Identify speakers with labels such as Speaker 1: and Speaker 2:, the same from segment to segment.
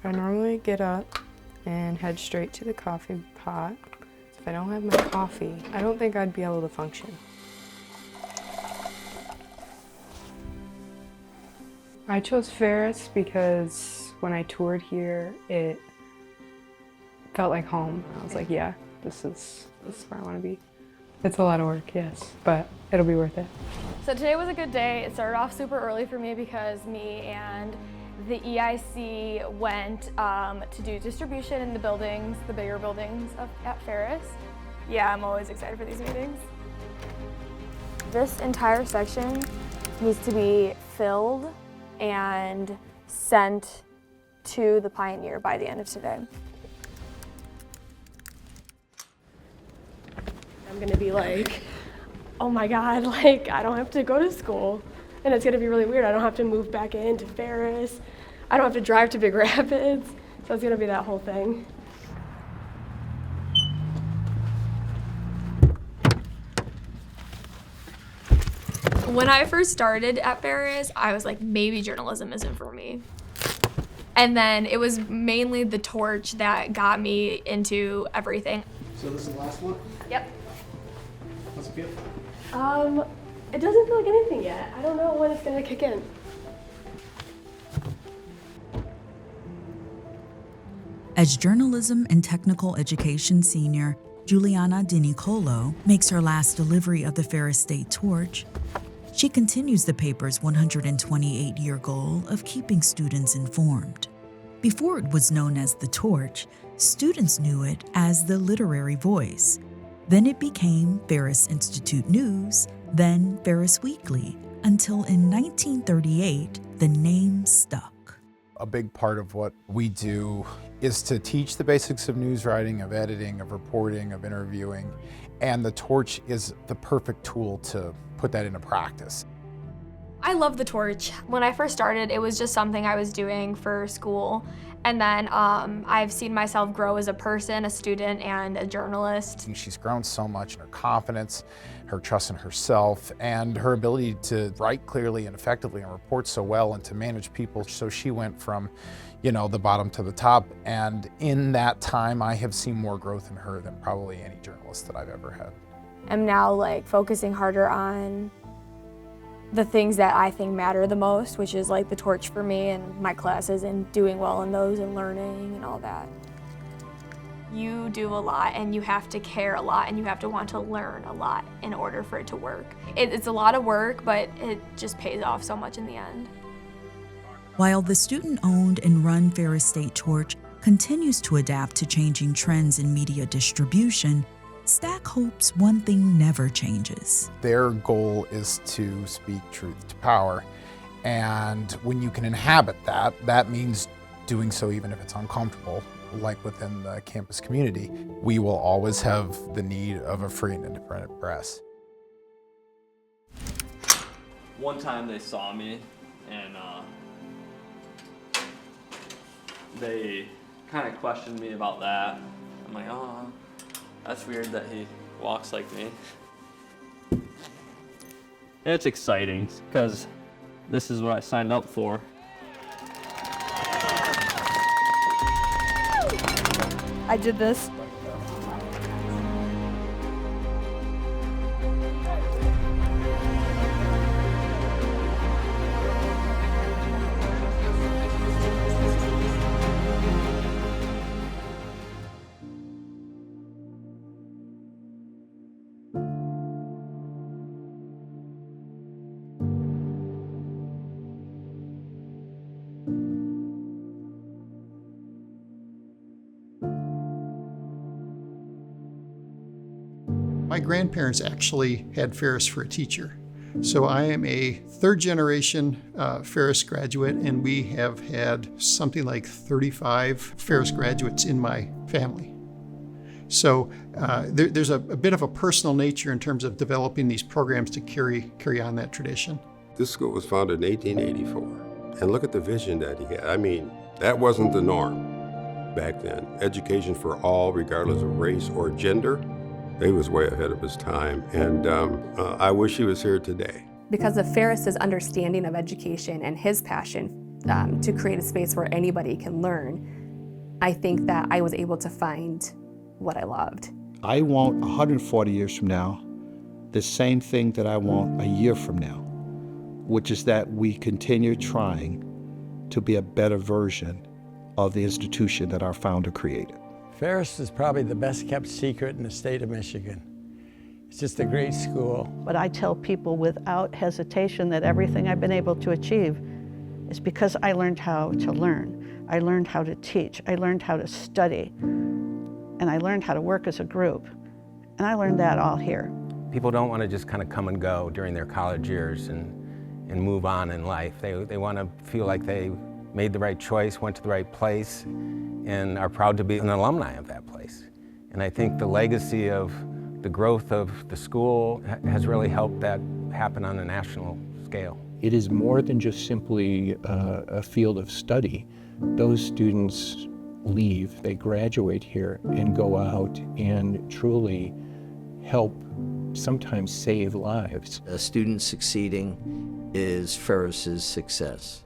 Speaker 1: I normally get up and head straight to the coffee pot. If I don't have my coffee, I don't think I'd be able to function. I chose Ferris because when I toured here, it felt like home. I was like, yeah, this is where I want to be. It's a lot of work, yes, but it'll be worth it.
Speaker 2: So today was a good day. It started off super early for me because me and the EIC went to do distribution in the buildings, the bigger buildings at Ferris. Yeah, I'm always excited for these meetings. This entire section needs to be filled and sent to the Pioneer by the end of today. I'm gonna be like, oh my God, like I don't have to go to school. And it's gonna be really weird. I don't have to move back into Ferris. I don't have to drive to Big Rapids. So it's gonna be that whole thing. When I first started at Ferris, I was like, maybe journalism isn't for me. And then it was mainly the torch that got me into everything.
Speaker 3: So this is the last one?
Speaker 2: Yep.
Speaker 3: How's it feel?
Speaker 2: It doesn't feel like anything yet. I don't know when it's gonna kick in.
Speaker 4: As journalism and technical education senior, Juliana DiNicolo makes her last delivery of the Ferris State torch. She continues the paper's 128-year goal of keeping students informed. Before it was known as the torch, students knew it as the literary voice. Then it became Ferris Institute News, then Ferris Weekly, until in 1938, the name stuck.
Speaker 5: A big part of what we do is to teach the basics of news writing, of editing, of reporting, of interviewing, and the torch is the perfect tool to put that into practice.
Speaker 2: I love the torch. When I first started, it was just something I was doing for school. And then I've seen myself grow as a person, a student, and a journalist.
Speaker 5: She's grown so much in her confidence, her trust in herself, and her ability to write clearly and effectively and report so well and to manage people. So she went from, the bottom to the top. And in that time, I have seen more growth in her than probably any journalist that I've ever had.
Speaker 2: I'm now focusing harder on the things that I think matter the most, which is the torch for me and my classes and doing well in those and learning and all that. You do a lot and you have to care a lot and you have to want to learn a lot in order for it to work. It's a lot of work, but it just pays off so much in the end.
Speaker 4: While the student-owned and run Ferris State Torch continues to adapt to changing trends in media distribution, Stack hopes one thing never changes.
Speaker 5: Their goal is to speak truth to power. And when you can inhabit that, that means doing so even if it's uncomfortable, like within the campus community. We will always have the need of a free and independent press.
Speaker 6: One time they saw me and they kind of questioned me about that. I'm like, oh, that's weird that he walks like me. It's exciting because this is what I signed up for.
Speaker 2: I did this.
Speaker 3: My grandparents actually had Ferris for a teacher. So I am a third generation Ferris graduate, and we have had something like 35 Ferris graduates in my family. So there's a bit of a personal nature in terms of developing these programs to carry on that tradition.
Speaker 7: This school was founded in 1884, and look at the vision that he had. I mean, that wasn't the norm back then. Education for all, regardless of race or gender. He was way ahead of his time, and I wish he was here today.
Speaker 8: Because of Ferris's understanding of education and his passion to create a space where anybody can learn, I think that I was able to find what I loved.
Speaker 9: I want 140 years from now the same thing that I want a year from now, which is that we continue trying to be a better version of the institution that our founder created.
Speaker 10: Ferris is probably the best kept secret in the state of Michigan. It's just a great school.
Speaker 11: But I tell people without hesitation that everything I've been able to achieve is because I learned how to learn. I learned how to teach. I learned how to study. And I learned how to work as a group. And I learned that all here.
Speaker 12: People don't want to just kind of come and go during their college years and move on in life. They want to feel like they made the right choice, went to the right place, and are proud to be an alumni of that place. And I think the legacy of the growth of the school has really helped that happen on a national scale.
Speaker 13: It is more than just simply a field of study. Those students leave, they graduate here and go out and truly help, sometimes save lives.
Speaker 14: A student succeeding is Ferris's success.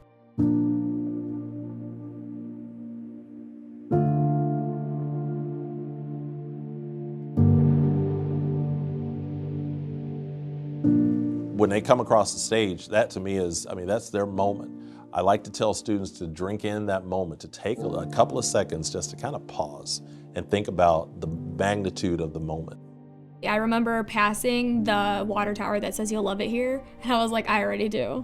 Speaker 15: When they come across the stage, that to me is, that's their moment. I like to tell students to drink in that moment, to take a couple of seconds just to kind of pause and think about the magnitude of the moment.
Speaker 2: I remember passing the water tower that says "You'll love it here," and I was like, I already do.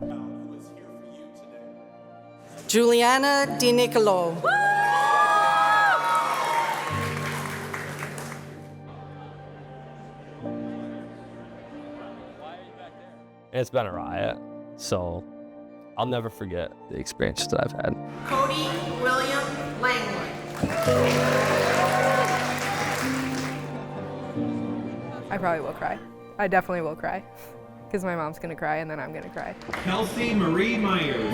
Speaker 16: Juliana Di Nicolo.
Speaker 6: It's been a riot, so I'll never forget the experience that I've had.
Speaker 16: Cody William Langwood.
Speaker 1: I probably will cry. I definitely will cry. Because my mom's gonna cry and then I'm gonna cry.
Speaker 17: Kelsey Marie Myers.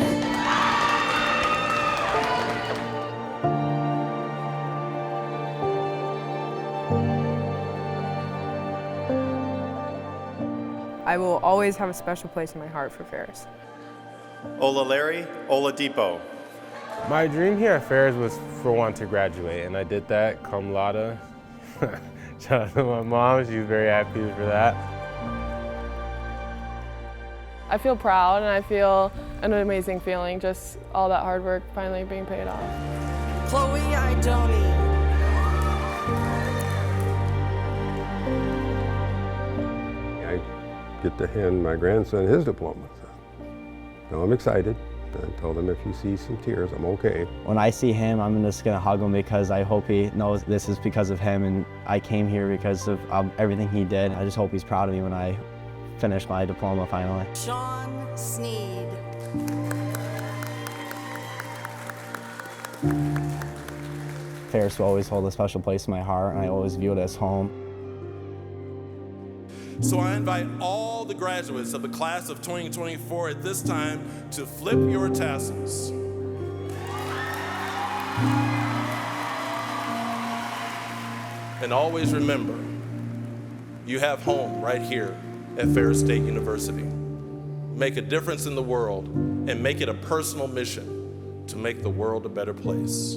Speaker 1: I will always have a special place in my heart for Ferris.
Speaker 18: Olalari Oladipo.
Speaker 19: My dream here at Ferris was for one to graduate, and I did that cum laude. Shout out to my mom, she was very happy for that.
Speaker 20: I feel proud and I feel an amazing feeling, just all that hard work finally being paid off.
Speaker 16: Chloe Idoni.
Speaker 7: I get to hand my grandson his diploma. So I'm excited. I told him if you see some tears, I'm okay.
Speaker 21: When I see him, I'm just gonna hug him because I hope he knows this is because of him and I came here because of everything he did. I just hope he's proud of me when I finish my diploma finally.
Speaker 16: Sean Sneed.
Speaker 21: Ferris will always hold a special place in my heart and I always view it as home.
Speaker 18: So I invite all the graduates of the class of 2024 at this time to flip your tassels. And always remember, you have home right here at Ferris State University. Make a difference in the world and make it a personal mission to make the world a better place.